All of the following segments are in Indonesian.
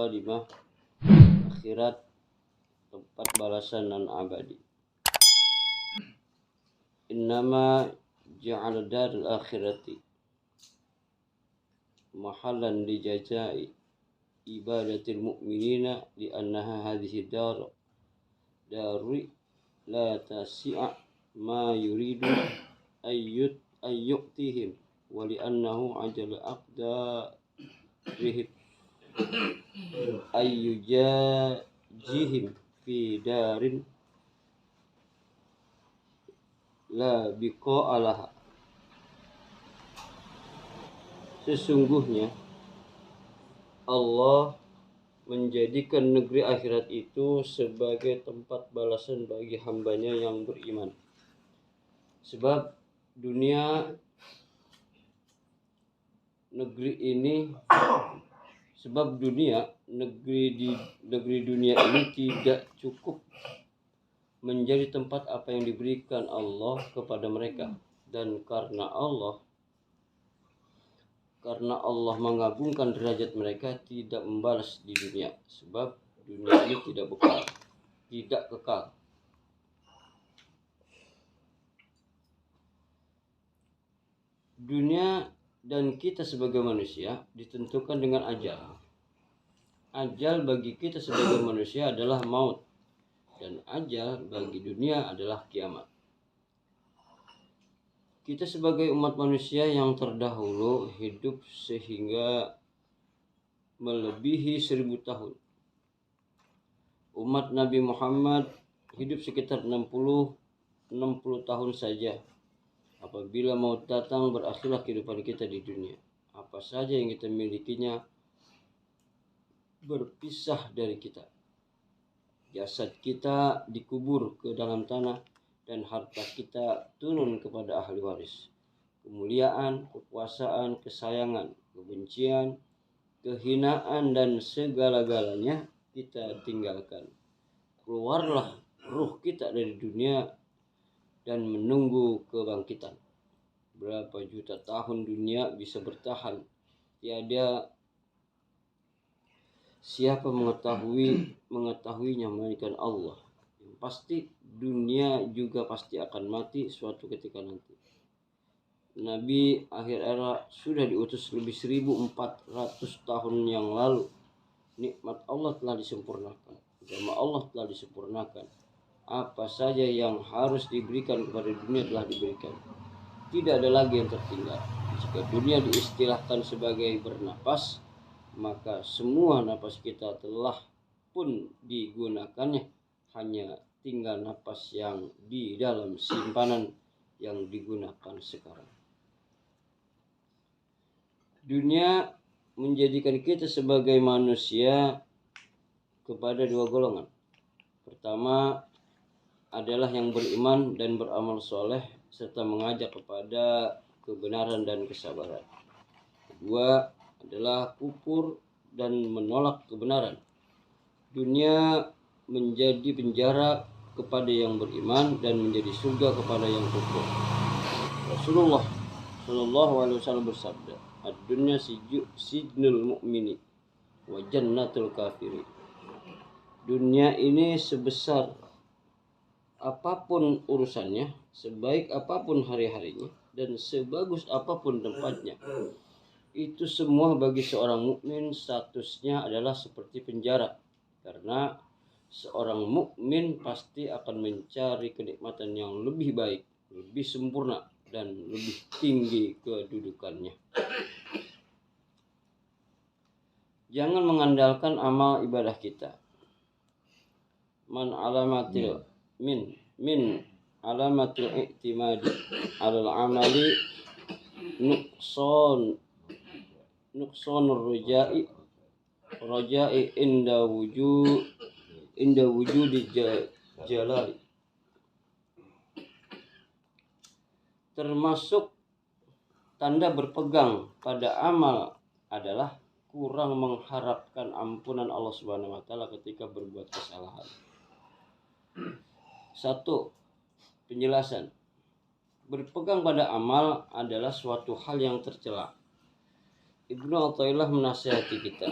khadimah, akhirat tempat balasan nan abadi. Innama ja'ala darul akhirati mahallan li jazai ibadatil mu'minina li'annaha hadhihi dari la tasi'a ma yuridu ayyuktihim wa li'annahu ajala aqdarihim ayyujajihim fi darin la biqa'a laha. Sesungguhnya Allah menjadikan negeri akhirat itu sebagai tempat balasan bagi hambanya yang beriman. Sebab negeri dunia ini tidak cukup menjadi tempat apa yang diberikan Allah kepada mereka, dan karena Allah mengagungkan derajat mereka tidak membalas di dunia, sebab dunia ini tidak kekal. Dunia dan kita sebagai manusia ditentukan dengan ajal. Ajal bagi kita sebagai manusia adalah maut, dan ajal bagi dunia adalah kiamat. Kita sebagai umat manusia yang terdahulu hidup sehingga melebihi 1000 tahun. Umat Nabi Muhammad hidup sekitar 60 tahun saja. Apabila maut datang, berakhirlah kehidupan kita di dunia. Apa saja yang kita milikinya berpisah dari kita. Jasad kita dikubur ke dalam tanah, dan harta kita turun kepada ahli waris. Kemuliaan, kekuasaan, kesayangan, kebencian, kehinaan, dan segala-galanya kita tinggalkan. Keluarlah ruh kita dari dunia dan menunggu kebangkitan. Berapa juta tahun dunia bisa bertahan? Tiada siapa mengetahuinya melainkan Allah. Yang pasti dunia juga pasti akan mati suatu ketika nanti. Nabi akhir era sudah diutus lebih 1400 tahun yang lalu. Nikmat Allah telah disempurnakan, agama Allah telah disempurnakan. Apa saja yang harus diberikan kepada dunia telah diberikan. Tidak ada lagi yang tertinggal. Jika dunia diistilahkan sebagai bernapas, maka semua napas kita telah pun digunakannya. Hanya tinggal napas yang di dalam simpanan yang digunakan sekarang. Dunia menjadikan kita sebagai manusia kepada dua golongan. Pertama adalah yang beriman dan beramal soleh serta mengajak kepada kebenaran dan kesabaran. Kedua adalah kufur dan menolak kebenaran. Dunia menjadi penjara kepada yang beriman dan menjadi surga kepada yang kufur. Rasulullah Shallallahu Alaihi Wasallam bersabda, "Ad-dunya sijnul mu'mini wa jannatul kafiri." Dunia ini sebesar apapun urusannya, sebaik apapun hari-harinya, dan sebagus apapun tempatnya, itu semua bagi seorang mukmin statusnya adalah seperti penjara. Karena seorang mukmin pasti akan mencari kenikmatan yang lebih baik, lebih sempurna, dan lebih tinggi kedudukannya. Jangan mengandalkan amal ibadah kita. Min alamatil i'timadi alal amali nuqsanur rajai inda wujudi jalali. Termasuk tanda berpegang pada amal adalah kurang mengharapkan ampunan Allah Subhanahu wa taala ketika berbuat kesalahan. 1. Penjelasan. Berpegang pada amal adalah suatu hal yang tercela. Ibnu Athaillah menasihati kita,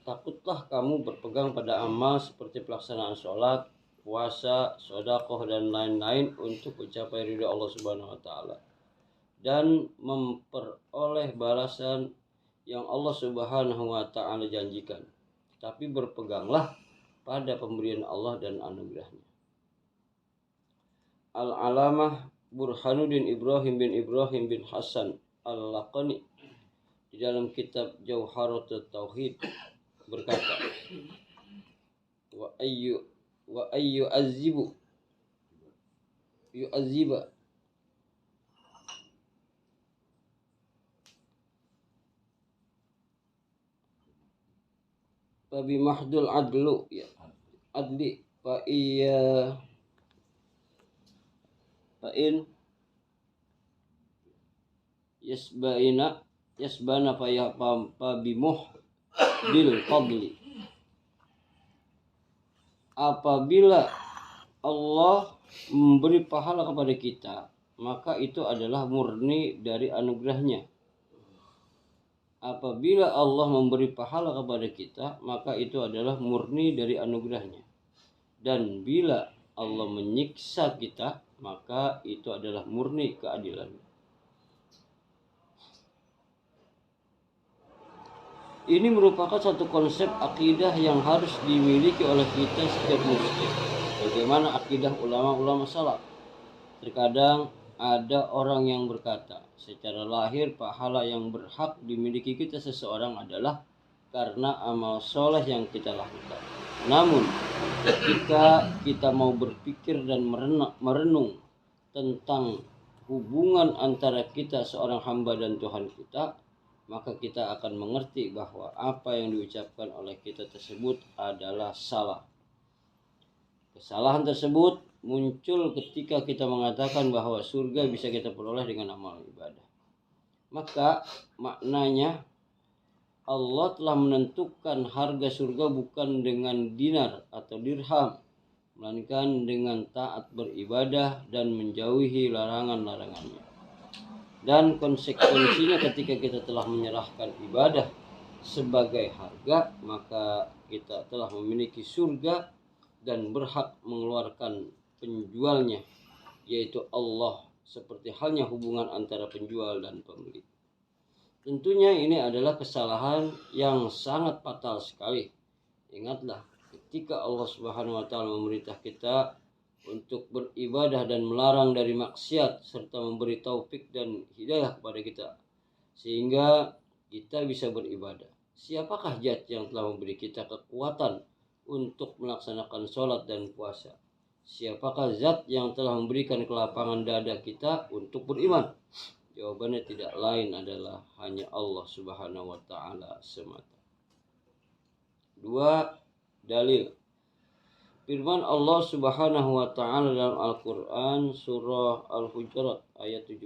takutlah Maukah kamu berpegang pada amal seperti pelaksanaan sholat, puasa, sedekah dan lain-lain untuk mencapai ridha Allah Subhanahu wa taala dan memperoleh balasan yang Allah Subhanahu wa taala janjikan. Tapi berpeganglah pada pemberian Allah dan anugerahnya. Al-Alamah Burhanuddin Ibrahim bin Hasan Al-Laqani di dalam kitab Jauharatut Tauhid berkata, wa ayyu azibu yu'aziba fa bi mahdul adlu ya adli fa iya fa in yasbana fa bi muhdil fadli. Apabila Allah memberi pahala kepada kita, maka itu adalah murni dari anugerahnya. Apabila Allah memberi pahala kepada kita, maka itu adalah murni dari anugerahnya. Dan bila Allah menyiksa kita, maka itu adalah murni keadilannya. Ini merupakan satu konsep akidah yang harus dimiliki oleh kita setiap muslim. Bagaimana akidah ulama-ulama salaf? Terkadang ada orang yang berkata, secara lahir pahala yang berhak dimiliki kita seseorang adalah karena amal soleh yang kita lakukan. Namun, ketika kita mau berpikir dan merenung tentang hubungan antara kita seorang hamba dan Tuhan kita, maka kita akan mengerti bahwa apa yang diucapkan oleh kita tersebut adalah salah. Kesalahan tersebut muncul ketika kita mengatakan bahwa surga bisa kita peroleh dengan amal ibadah. Maka maknanya Allah telah menentukan harga surga bukan dengan dinar atau dirham, melainkan dengan taat beribadah dan menjauhi larangan-larangannya. Dan konsekuensinya ketika kita telah menyerahkan ibadah sebagai harga, maka kita telah memiliki surga dan berhak mengeluarkan penjualnya, yaitu Allah, seperti halnya hubungan antara penjual dan pembeli. Tentunya ini adalah kesalahan yang sangat fatal sekali. Ingatlah, ketika Allah Subhanahu wa taala memerintah kita untuk beribadah dan melarang dari maksiat serta memberi taufik dan hidayah kepada kita sehingga kita bisa beribadah. Siapakah zat yang telah memberi kita kekuatan untuk melaksanakan sholat dan puasa? Siapakah zat yang telah memberikan kelapangan dada kita untuk beriman? Jawabannya tidak lain adalah hanya Allah Subhanahu wa taala semata. 2. Dalil. Firman Allah Subhanahu wa taala dalam Al-Qur'an surah Al-Hujurat ayat 17.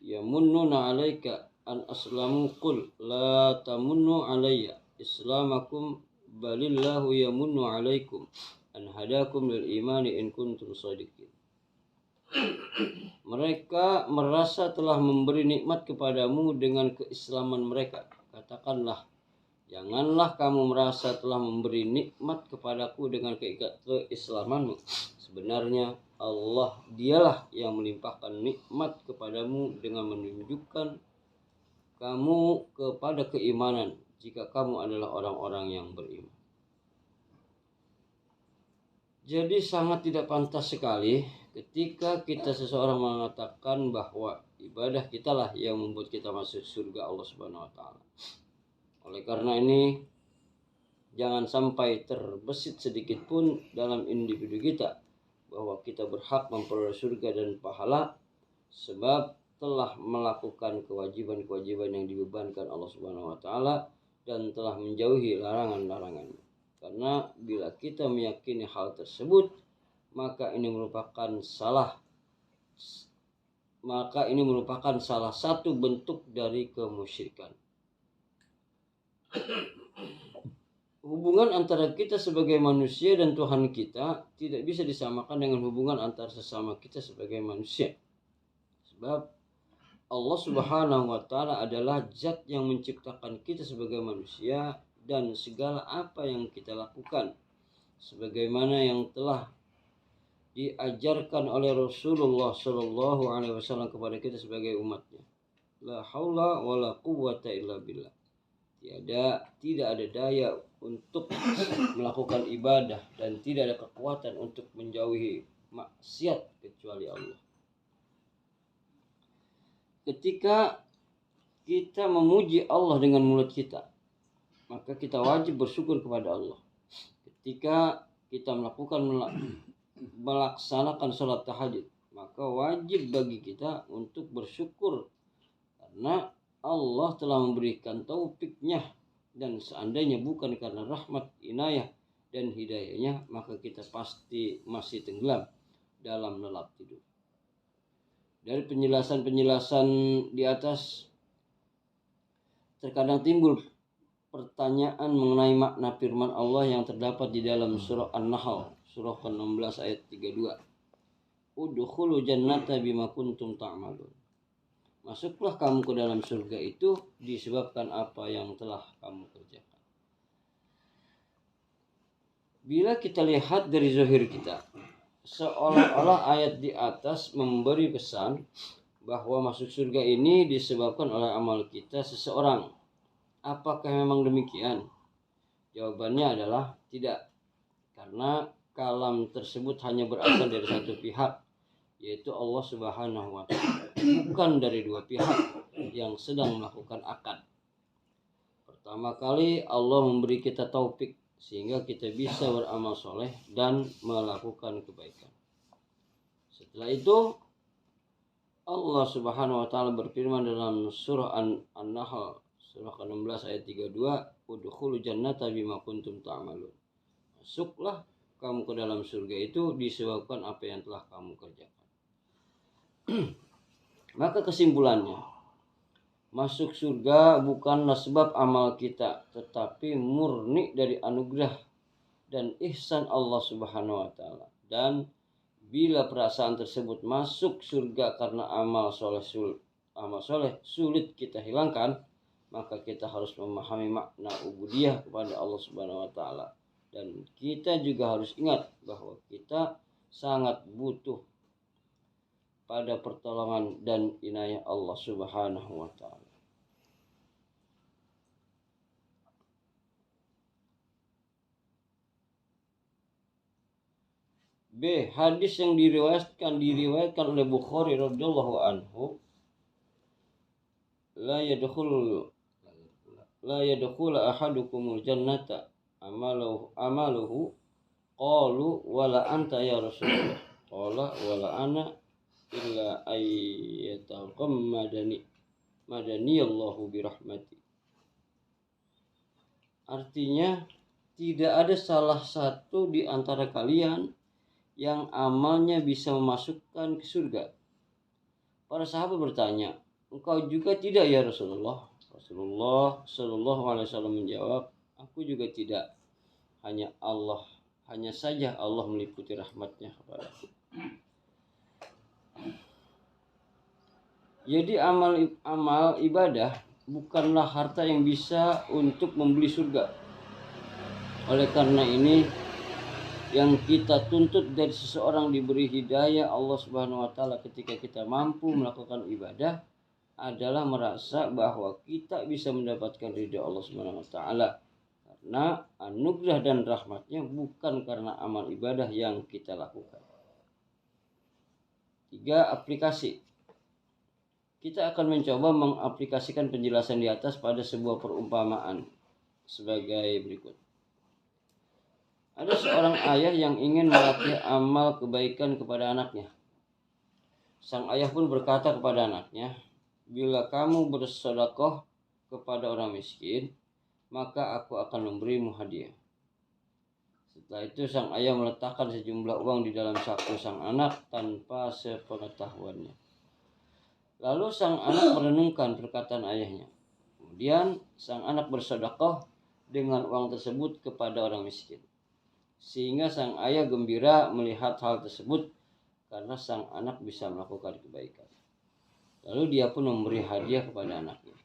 Yamunnuna 'alaika an aslamu qul la tamunnu 'alayya islamakum balillahu yamunnu 'alaikum an hadakum lil imani in kuntum shadiqin. Mereka merasa telah memberi nikmat kepadamu dengan keislaman mereka. Katakanlah, janganlah kamu merasa telah memberi nikmat kepadaku dengan keislamanmu. Sebenarnya Allah dialah yang melimpahkan nikmat kepadamu dengan menunjukkan kamu kepada keimanan jika kamu adalah orang-orang yang beriman. Jadi sangat tidak pantas sekali ketika kita seseorang mengatakan bahwa ibadah kitalah yang membuat kita masuk surga Allah Subhanahu wa taala. Oleh karena ini, jangan sampai terbesit sedikit pun dalam individu kita bahwa kita berhak memperoleh surga dan pahala sebab telah melakukan kewajiban-kewajiban yang dibebankan Allah Subhanahu wa taala dan telah menjauhi larangan-larangannya. Karena bila kita meyakini hal tersebut, maka ini merupakan salah satu bentuk dari kemusyrikan. Hubungan antara kita sebagai manusia dan Tuhan kita tidak bisa disamakan dengan hubungan antara sesama kita sebagai manusia. Sebab Allah Subhanahu wa taala adalah zat yang menciptakan kita sebagai manusia dan segala apa yang kita lakukan sebagaimana yang telah diajarkan oleh Rasulullah Shallallahu alaihi wasallam kepada kita sebagai umatnya. La haula wala quwwata illa billah. Tidak ada daya untuk melakukan ibadah dan tidak ada kekuatan untuk menjauhi maksiat kecuali Allah. Ketika kita memuji Allah dengan mulut kita, maka kita wajib bersyukur kepada Allah. Ketika kita melaksanakan sholat tahajud, maka wajib bagi kita untuk bersyukur karena Allah telah memberikan taufiknya, dan seandainya bukan karena rahmat, inayah dan hidayahnya, maka kita pasti masih tenggelam dalam lelap tidur. Dari penjelasan di atas, terkadang timbul pertanyaan mengenai makna firman Allah yang terdapat di dalam surah An-Nahl, surah ke-16 ayat 32. Udkhulu jannata bima kuntum ta'malun. Masuklah kamu ke dalam surga itu disebabkan apa yang telah kamu kerjakan. Bila kita lihat dari zahir kita, seolah-olah ayat di atas memberi pesan bahwa masuk surga ini disebabkan oleh amal kita seseorang. Apakah memang demikian? Jawabannya adalah tidak. Karena kalam tersebut hanya berasal dari satu pihak, yaitu Allah Subhanahu wa taala, bukan dari dua pihak yang sedang melakukan akad. Pertama kali Allah memberi kita taufik sehingga kita bisa beramal soleh dan melakukan kebaikan. Setelah itu Allah Subhanahu wa taala berfirman dalam surah An-Nahl surah ke-16 ayat 32, udkhulu jannata bima kuntum ta'malun. Masuklah kamu ke dalam surga itu disebabkan apa yang telah kamu kerjakan. Maka kesimpulannya, masuk surga bukanlah sebab amal kita, tetapi murni dari anugerah dan ihsan Allah Subhanahu wa taala. Dan bila perasaan tersebut masuk surga karena amal soleh sulit kita hilangkan, maka kita harus memahami makna ubudiyah kepada Allah Subhanahu wa taala. Dan kita juga harus ingat bahwa kita sangat butuh pada pertolongan dan inayah Allah Subhanahu wa taala. B. Hadis yang diriwayatkan oleh Bukhari radhiyallahu anhu, la yadkhulu ahadukumul jannata amaluhu qalu wala anta ya Rasulullah qala wala ana illa ayyataqammadani Allahu birahmati. Artinya, tidak ada salah satu di antara kalian yang amalnya bisa memasukkan ke surga. Para sahabat bertanya, engkau juga tidak ya Rasulullah? Rasulullah Shallallahu alaihi wasallam menjawab, aku juga tidak. Hanya saja Allah meliputi rahmatnya kepadaku. Jadi amal ibadah bukanlah harta yang bisa untuk membeli surga. Oleh karena ini, yang kita tuntut dari seseorang diberi hidayah Allah Subhanahu wa taala ketika kita mampu melakukan ibadah adalah merasa bahwa kita bisa mendapatkan ridha Allah Subhanahu wa taala karena anugerah dan rahmatnya, bukan karena amal ibadah yang kita lakukan. 3. Aplikasi. Kita akan mencoba mengaplikasikan penjelasan di atas pada sebuah perumpamaan sebagai berikut. Ada seorang ayah yang ingin melatih amal kebaikan kepada anaknya. Sang ayah pun berkata kepada anaknya, bila kamu bersedekah kepada orang miskin, maka aku akan memberimu hadiah. Setelah itu sang ayah meletakkan sejumlah uang di dalam saku sang anak tanpa sepengetahuannya. Lalu sang anak merenungkan perkataan ayahnya. Kemudian sang anak bersedekah dengan uang tersebut kepada orang miskin. Sehingga sang ayah gembira melihat hal tersebut karena sang anak bisa melakukan kebaikan. Lalu dia pun memberi hadiah kepada anaknya.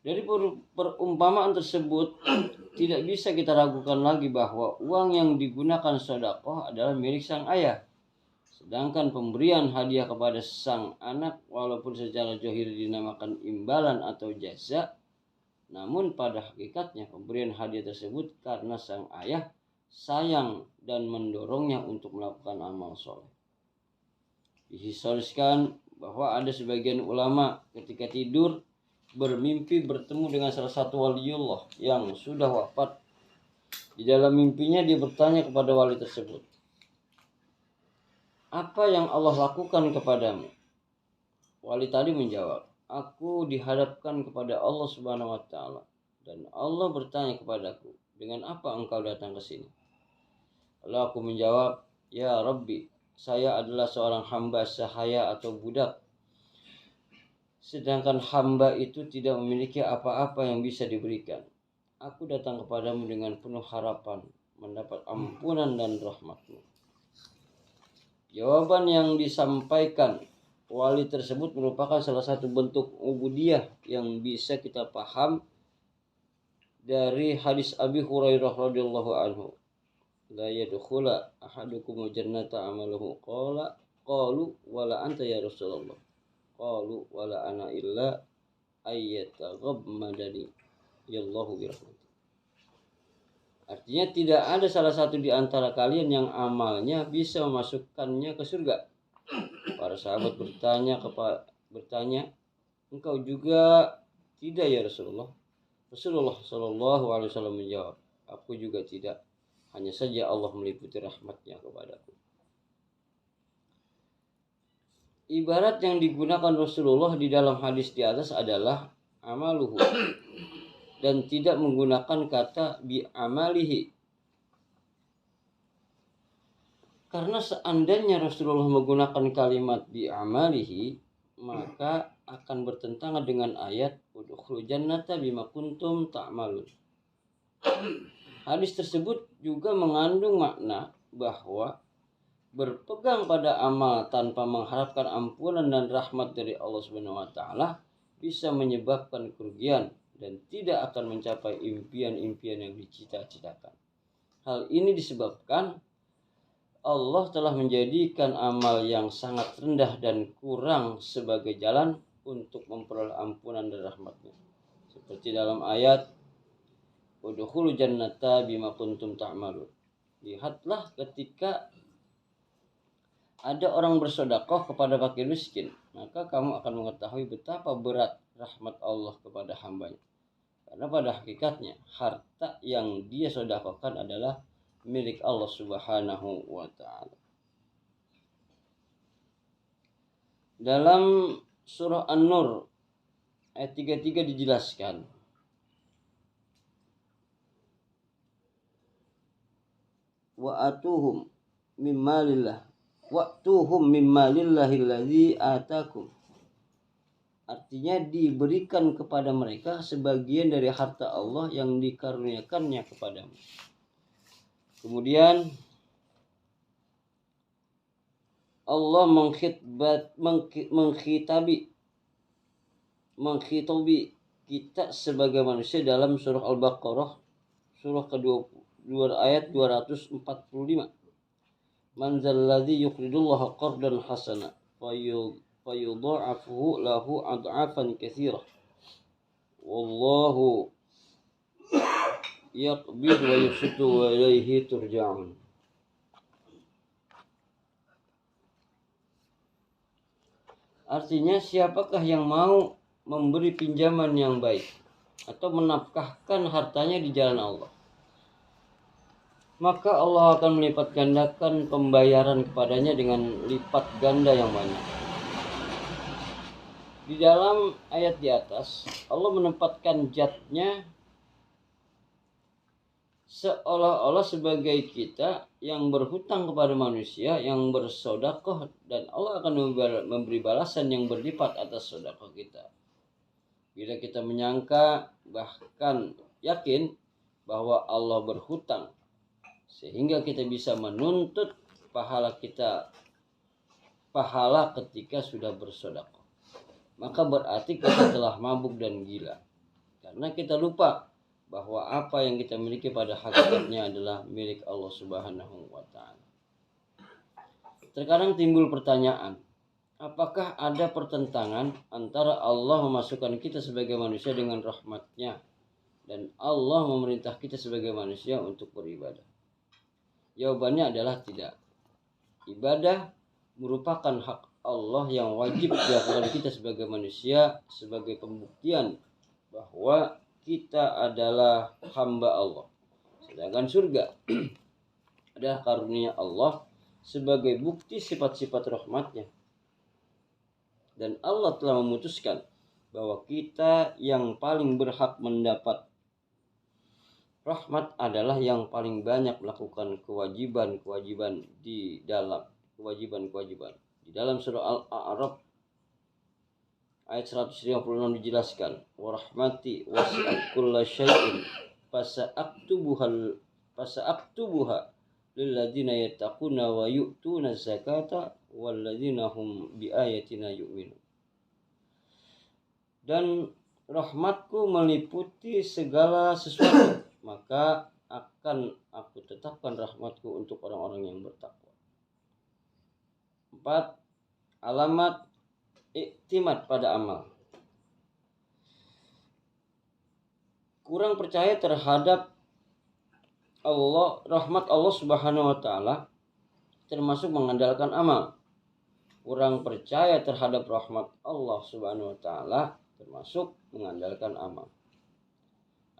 Dari perumpamaan tersebut tidak bisa kita ragukan lagi bahwa uang yang digunakan sedekah adalah milik sang ayah. Sedangkan pemberian hadiah kepada sang anak walaupun secara zahir dinamakan imbalan atau jasa, namun pada hakikatnya pemberian hadiah tersebut karena sang ayah sayang dan mendorongnya untuk melakukan amal soleh. Dihistoriskan bahwa ada sebagian ulama ketika tidur bermimpi bertemu dengan salah satu waliullah yang sudah wafat. Di dalam mimpinya dia bertanya kepada wali tersebut, "Apa yang Allah lakukan kepadamu?" Wali tadi menjawab, "Aku dihadapkan kepada Allah Subhanahu wa taala dan Allah bertanya kepadaku, 'Dengan apa engkau datang ke sini?' Lalu aku menjawab, 'Ya Rabbi, saya adalah seorang hamba sahaya atau budak. Sedangkan hamba itu tidak memiliki apa-apa yang bisa diberikan. Aku datang kepadamu dengan penuh harapan mendapat ampunan dan rahmat-Mu.'" Jawaban yang disampaikan wali tersebut merupakan salah satu bentuk ubudiyah yang bisa kita paham dari hadis Abi Hurairah radhiyallahu anhu. "La yadkhula ahadukum jannata amaluhu qalu wala anta ya Rasulullah. Qalu wala ana illa ayyataghammadani yallahu birahmati." Artinya tidak ada salah satu di antara kalian yang amalnya bisa memasukkannya ke surga. Para sahabat bertanya, "Engkau juga tidak ya Rasulullah?" Rasulullah Shallallahu Alaihi Wasallam menjawab, "Aku juga tidak. Hanya saja Allah meliputi rahmatnya kepadaku." Ibarat yang digunakan Rasulullah di dalam hadis di atas adalah amaluhu dan tidak menggunakan kata bi amalihi. Karena seandainya Rasulullah menggunakan kalimat bi amalihi, maka akan bertentangan dengan ayat udkhulul jannata bima kuntum ta'malun. Hadis tersebut juga mengandung makna bahwa berpegang pada amal tanpa mengharapkan ampunan dan rahmat dari Allah Subhanahu wa taala bisa menyebabkan kerugian dan tidak akan mencapai impian-impian yang dicita-citakan. Hal ini disebabkan Allah telah menjadikan amal yang sangat rendah dan kurang sebagai jalan untuk memperoleh ampunan dan rahmat-Nya. Seperti dalam ayat udkhulul jannata bima kuntum ta'malun. Lihatlah ketika ada orang bersedekah kepada fakir miskin, maka kamu akan mengetahui betapa berat rahmat Allah kepada hambanya. Karena pada hakikatnya harta yang dia sedekahkan adalah milik Allah Subhanahu wa taala. Dalam surah An-Nur ayat 33 dijelaskan, wa'atuhum mimmalillah wa'tuhum mimmalillahi allazi atakum. Artinya diberikan kepada mereka sebagian dari harta Allah yang dikaruniakannya kepadamu. Kemudian Allah menghitabi kita sebagai manusia dalam surah Al-Baqarah surah kedua ayat 245. Man zalladzi yuqridullaha qardan hasana fayudha'afuhu lahu ad'afan katsirah wallahu yaqbid wa yubsitu wa ilaihi turja'un. Artinya siapakah yang mau memberi pinjaman yang baik atau menafkahkan hartanya di jalan Allah, maka Allah akan melipat gandakan pembayaran kepadanya dengan lipat ganda yang banyak. Di dalam ayat di atas, Allah menempatkan zatnya seolah-olah sebagai kita yang berhutang kepada manusia yang bersedekah, dan Allah akan memberi balasan yang berlipat atas sedekah kita. Bila kita menyangka bahkan yakin bahwa Allah berhutang sehingga kita bisa menuntut pahala kita pahala ketika sudah bersedekah. Maka berarti kita telah mabuk dan gila. Karena kita lupa bahwa apa yang kita miliki pada hakikatnya adalah milik Allah Subhanahu wa taala. Terkadang timbul pertanyaan, apakah ada pertentangan antara Allah memasukkan kita sebagai manusia dengan rahmat-Nya dan Allah memerintah kita sebagai manusia untuk beribadah? Jawabannya adalah tidak. Ibadah merupakan hak Allah yang wajib dilakukan kita sebagai manusia sebagai pembuktian bahwa kita adalah hamba Allah. Sedangkan surga adalah karunia Allah sebagai bukti sifat-sifat rahmat-Nya. Dan Allah telah memutuskan bahwa kita yang paling berhak mendapat rahmat adalah yang paling banyak melakukan kewajiban-kewajiban di dalam surah Al-A'raf ayat 156 dijelaskan, wa rahmati wasi'at kulla syai'in fasa'aktubuha lilladzina yattaquna wa yu'tuna zakata walladzina hum biayatina yu'minun. Dan rahmatku meliputi segala sesuatu, maka akan aku tetapkan rahmatku untuk orang-orang yang bertakwa. 4. Alamat iktimat pada amal. Kurang percaya terhadap Allah, rahmat Allah Subhanahu wa taala termasuk mengandalkan amal. Kurang percaya terhadap rahmat Allah Subhanahu wa taala termasuk mengandalkan amal.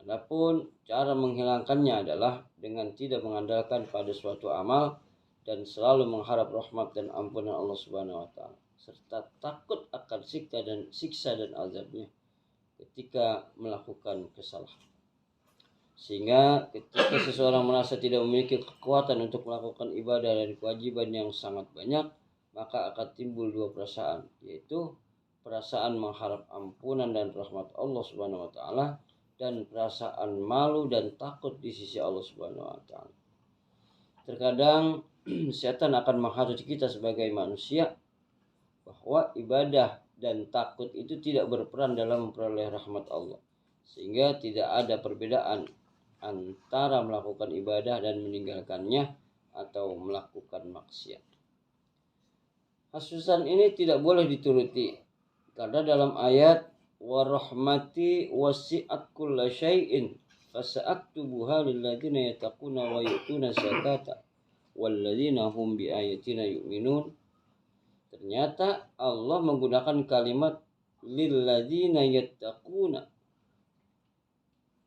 Adapun cara menghilangkannya adalah dengan tidak mengandalkan pada suatu amal dan selalu mengharap rahmat dan ampunan Allah Subhanahu wa taala serta takut akan siksa dan azabnya ketika melakukan kesalahan. Sehingga ketika seseorang merasa tidak memiliki kekuatan untuk melakukan ibadah dan kewajiban yang sangat banyak, maka akan timbul dua perasaan, yaitu perasaan mengharap ampunan dan rahmat Allah Subhanahu wa taala dan perasaan malu dan takut di sisi Allah Subhanahu wa taala. Terkadang setan akan menghasut kita sebagai manusia bahwa ibadah dan takut itu tidak berperan dalam memperoleh rahmat Allah, sehingga tidak ada perbedaan antara melakukan ibadah dan meninggalkannya atau melakukan maksiat. Hasusan ini tidak boleh dituruti karena dalam ayat wa rahmati wasi'at kulla syai'in fasa'aktubuha lilladzina yattaquna wa yu'tuna zakata walladzina hum biayatina yu'minun. Ternyata Allah menggunakan kalimat lilladzina yattaquna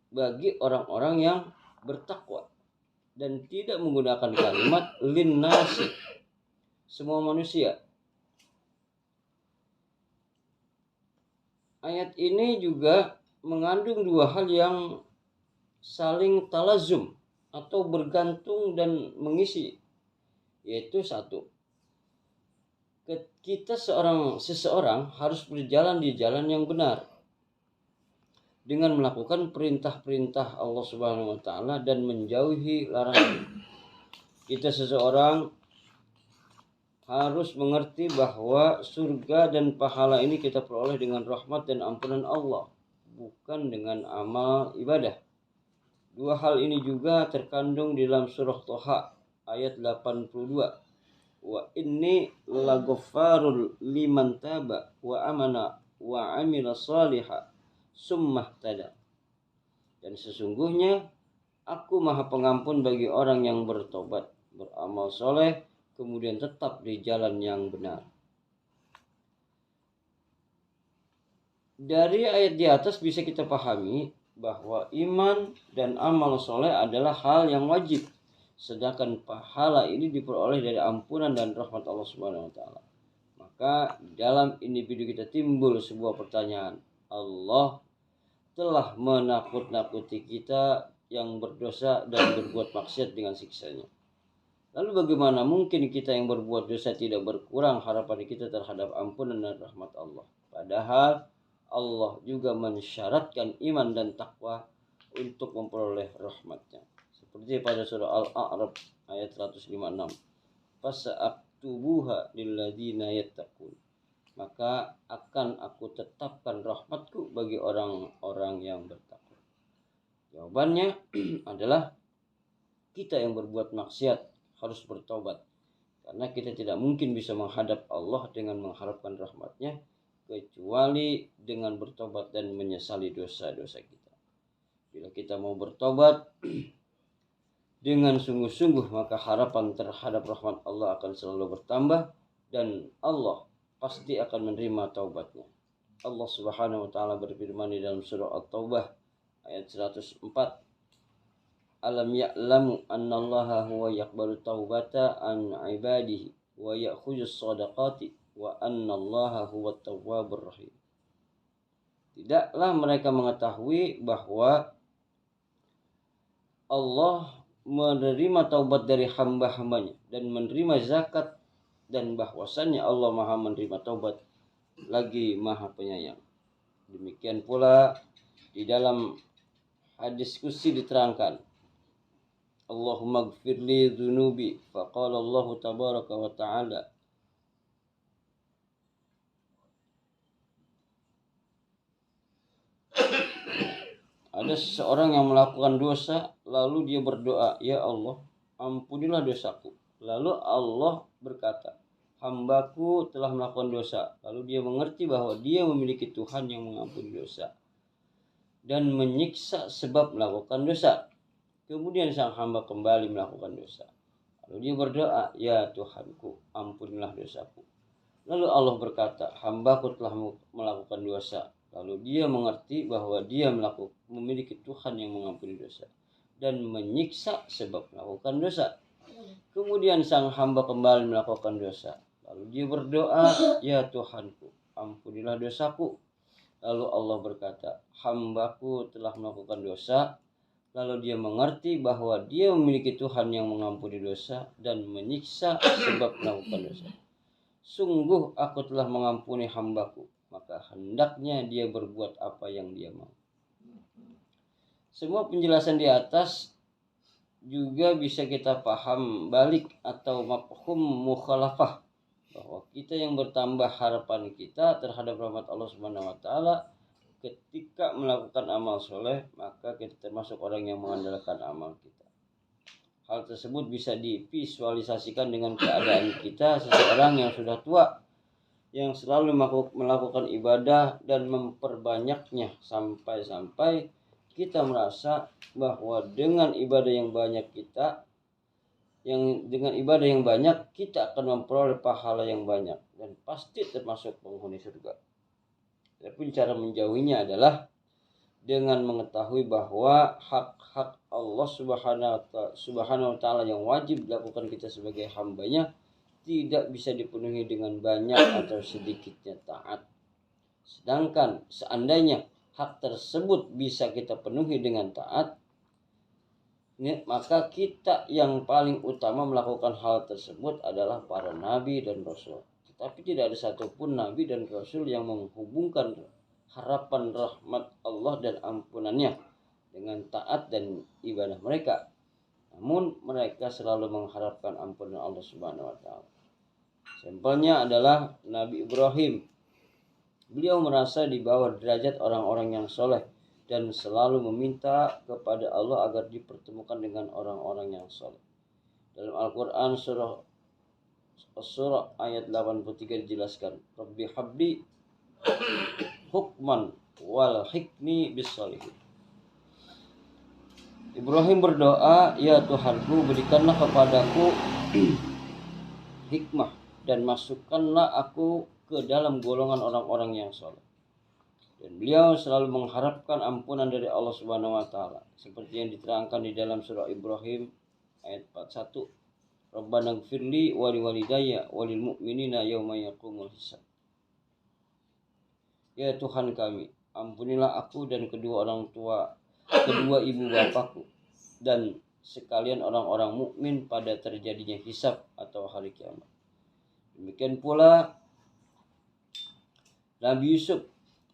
bagi orang-orang yang bertakwa dan tidak menggunakan kalimat linnasi semua manusia. Ayat ini juga mengandung dua hal yang saling talazum atau bergantung dan mengisi, yaitu satu, seseorang harus berjalan di jalan yang benar dengan melakukan perintah-perintah Allah Subhanahu wa taala dan menjauhi larangan. Seseorang harus mengerti bahwa surga dan pahala ini kita peroleh dengan rahmat dan ampunan Allah, bukan dengan amal ibadah. Dua hal ini juga terkandung di dalam surah Thaha ayat 82. Wa inni laghaffarul liman taba wa amana wa amila salihah summah tada. Dan sesungguhnya aku maha pengampun bagi orang yang bertobat, beramal soleh, kemudian tetap di jalan yang benar. Dari ayat di atas bisa kita pahami bahwa iman dan amal soleh adalah hal yang wajib, sedangkan pahala ini diperoleh dari ampunan dan rahmat Allah Subhanahu wa taala. Maka dalam individu kita timbul sebuah pertanyaan, Allah telah menakut-nakuti kita yang berdosa dan berbuat maksiat dengan siksanya. Lalu bagaimana mungkin kita yang berbuat dosa tidak berkurang harapan kita terhadap ampunan dan rahmat Allah? Padahal Allah juga mensyaratkan iman dan takwa untuk memperoleh rahmatnya. Seperti pada surah Al-A'raf ayat 156. aktubuha lilladzina yattaqun. Maka akan aku tetapkan rahmatku bagi orang-orang yang bertakwa. Jawabannya adalah kita yang berbuat maksiat harus bertobat. Karena kita tidak mungkin bisa menghadap Allah dengan mengharapkan rahmatnya kecuali dengan bertobat dan menyesali dosa-dosa kita. Bila kita mau bertobat dengan sungguh-sungguh, maka harapan terhadap rahmat Allah akan selalu bertambah dan Allah pasti akan menerima taubatnya. Allah Subhanahu wa taala berfirman di dalam surah At-Taubah ayat 104, Alam ya'lamu annallaha huwa yaqbalu taubata an ibadihi wa ya'khudhus shadaqati wa annallaha huwat tawwabur rahim. Tidaklah mereka mengetahui bahwa Allah menerima taubat dari hamba-hambanya dan menerima zakat, dan bahwasannya Allah Maha menerima taubat lagi Maha penyayang. Demikian pula di dalam hadis qudsi diterangkan, Allahumma gfirli dzunubi, faqala Allah tabaraka wa ta'ala, ada seseorang yang melakukan dosa lalu dia berdoa, ya Allah ampunilah dosaku. Lalu Allah berkata, hambaku telah melakukan dosa. Lalu dia mengerti bahwa dia memiliki Tuhan yang mengampuni dosa dan menyiksa sebab melakukan dosa. Kemudian sang hamba kembali melakukan dosa. Lalu dia berdoa, ya Tuhanku, ampunilah dosaku. Lalu Allah berkata, hambaku telah melakukan dosa. Lalu dia mengerti bahwa dia memiliki Tuhan yang mengampuni dosa dan menyiksa sebab melakukan dosa. Kemudian sang hamba kembali melakukan dosa. Lalu dia berdoa, ya Tuhanku, ampunilah dosaku. Lalu Allah berkata, hambaku telah melakukan dosa. Lalu dia mengerti bahwa dia memiliki Tuhan yang mengampuni dosa dan menyiksa sebab melakukan dosa. Sungguh aku telah mengampuni hambaku, maka hendaknya dia berbuat apa yang dia mau. Semua penjelasan di atas juga bisa kita paham balik atau mafhum mukhalafah, bahwa kita yang bertambah harapan kita terhadap rahmat Allah Subhanahu wa taala ketika melakukan amal soleh, maka kita termasuk orang yang mengandalkan amal kita. Hal tersebut bisa divisualisasikan dengan keadaan kita seseorang yang sudah tua, yang selalu melakukan ibadah dan memperbanyaknya sampai-sampai kita merasa bahwa dengan ibadah yang banyak kita akan memperoleh pahala yang banyak dan pasti termasuk penghuni surga. Tapi cara menjauhinya adalah dengan mengetahui bahwa hak-hak Allah Subhanahu wa taala yang wajib dilakukan kita sebagai hambanya tidak bisa dipenuhi dengan banyak atau sedikitnya taat. Sedangkan seandainya hak tersebut bisa kita penuhi dengan taat, maka kita yang paling utama melakukan hal tersebut adalah para nabi dan rasul. Tetapi tidak ada satupun nabi dan rasul yang menghubungkan harapan rahmat Allah dan ampunannya dengan taat dan ibadah mereka. Namun mereka selalu mengharapkan ampunan Allah Subhanahu wa taala. Sampelnya adalah Nabi Ibrahim. Beliau merasa di bawah derajat orang-orang yang soleh dan selalu meminta kepada Allah agar dipertemukan dengan orang-orang yang soleh. Dalam Al-Quran surah ayat 83 dijelaskan, Rabbi habli hukman wal hikmi bis sholihin. Ibrahim berdoa, ya Tuhanku, berikanlah kepadaku hikmah dan masukkanlah aku ke dalam golongan orang-orang yang soleh. Dan beliau selalu mengharapkan ampunan dari Allah Subhanahu wa taala seperti yang diterangkan di dalam surah Ibrahim ayat 41. Rabbana gfirli wa liwalidayya wa lil mu'minina yauma yaqumul hisab. Ya Tuhan kami, ampunilah aku dan kedua ibu bapakku dan sekalian orang-orang mukmin pada terjadinya hisab atau hari kiamat. Demikian pula Nabi Yusuf,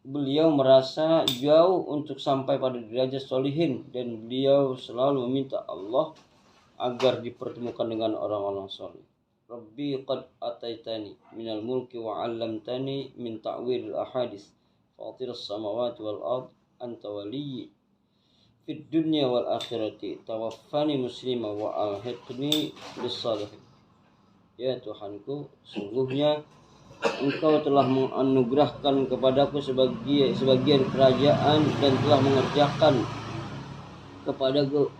beliau merasa jauh untuk sampai pada derajat solihin dan beliau selalu meminta Allah agar dipertemukan dengan orang-orang soleh. Rabbi qad ataitani minal mulki wa 'allamtani min ta'wilil ahadits fatiras samawati wal ard anta waliyyi fid dunya wal akhirati tawaffani muslima wa alhiqni bis salihin. Ya Tuhanku, sungguhnya Engkau telah menganugerahkan kepadaku sebagian kerajaan dan telah mengerjakan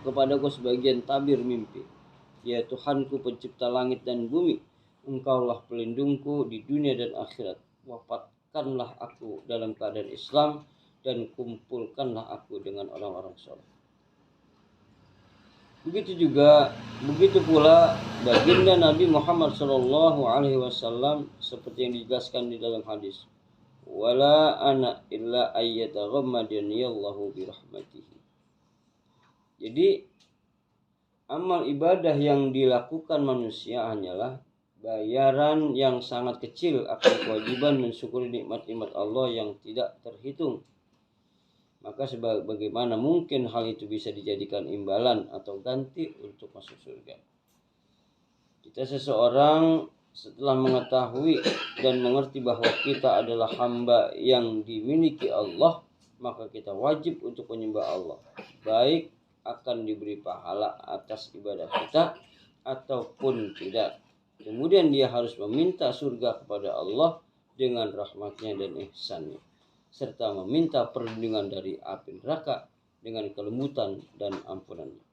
kepadaku sebagian tabir mimpi. Ya Tuhanku, pencipta langit dan bumi, Engkaulah pelindungku di dunia dan akhirat. Wafatkanlah aku dalam keadaan Islam dan kumpulkanlah aku dengan orang-orang saleh. Begitu pula baginda Nabi Muhammad SAW seperti yang dijelaskan di dalam hadis. Wala ana illa ayyataghammadani birahmatihi. Jadi amal ibadah yang dilakukan manusia hanyalah bayaran yang sangat kecil akan kewajiban mensyukuri nikmat-nikmat Allah yang tidak terhitung. Maka bagaimana mungkin hal itu bisa dijadikan imbalan atau ganti untuk masuk surga? Kita seseorang setelah mengetahui dan mengerti bahwa kita adalah hamba yang dimiliki Allah, maka kita wajib untuk menyembah Allah. Baik akan diberi pahala atas ibadah kita ataupun tidak. Kemudian dia harus meminta surga kepada Allah dengan rahmatnya dan ihsannya, serta meminta perlindungan dari api neraka dengan kelembutan dan ampunannya.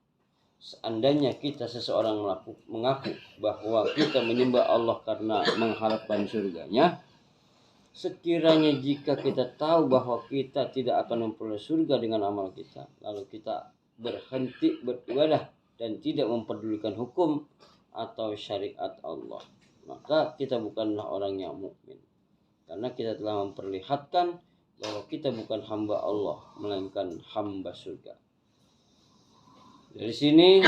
Seandainya kita seseorang mengaku bahwa kita menyembah Allah karena mengharapkan surganya, sekiranya jika kita tahu bahwa kita tidak akan memperoleh surga dengan amal kita, lalu kita berhenti beribadah dan tidak memperdulikan hukum atau syariat Allah, maka kita bukanlah orang yang mukmin, karena kita telah memperlihatkan bahwa kita bukan hamba Allah melainkan hamba surga. Dari sini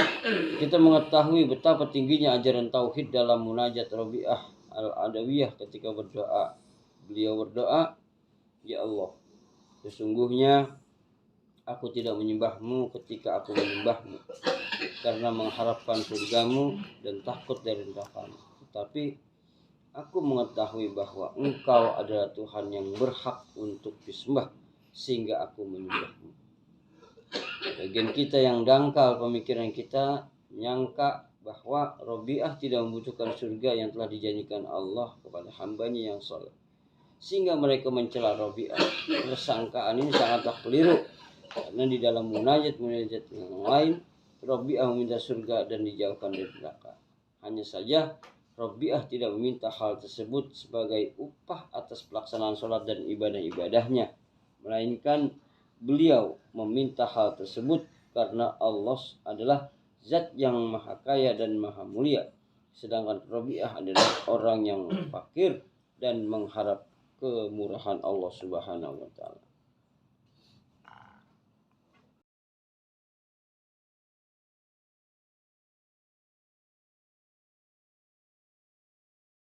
kita mengetahui betapa tingginya ajaran tauhid dalam munajat Rabi'ah al-Adawiyah ketika berdoa. Beliau berdoa, ya Allah, sesungguhnya aku tidak menyembahmu ketika aku menyembahmu karena mengharapkan surgamu dan takut dari nerakamu. Tetapi aku mengetahui bahwa Engkau adalah Tuhan yang berhak untuk disembah sehingga aku menyembahmu. Bagian kita yang dangkal pemikiran kita menyangka bahwa Rabi'ah tidak membutuhkan surga yang telah dijanjikan Allah kepada hambanya yang saleh, sehingga mereka mencela Rabi'ah. Persangkaan ini sangatlah keliru, karena di dalam munajat yang lain Rabi'ah meminta surga dan dijauhkan dari neraka. Hanya saja Rabi'ah tidak meminta hal tersebut sebagai upah atas pelaksanaan sholat dan ibadah-ibadahnya, melainkan beliau meminta hal tersebut karena Allah adalah zat yang maha kaya dan maha mulia, sedangkan Rabi'ah adalah orang yang fakir dan mengharap kemurahan Allah Subhanahu wa ta'ala.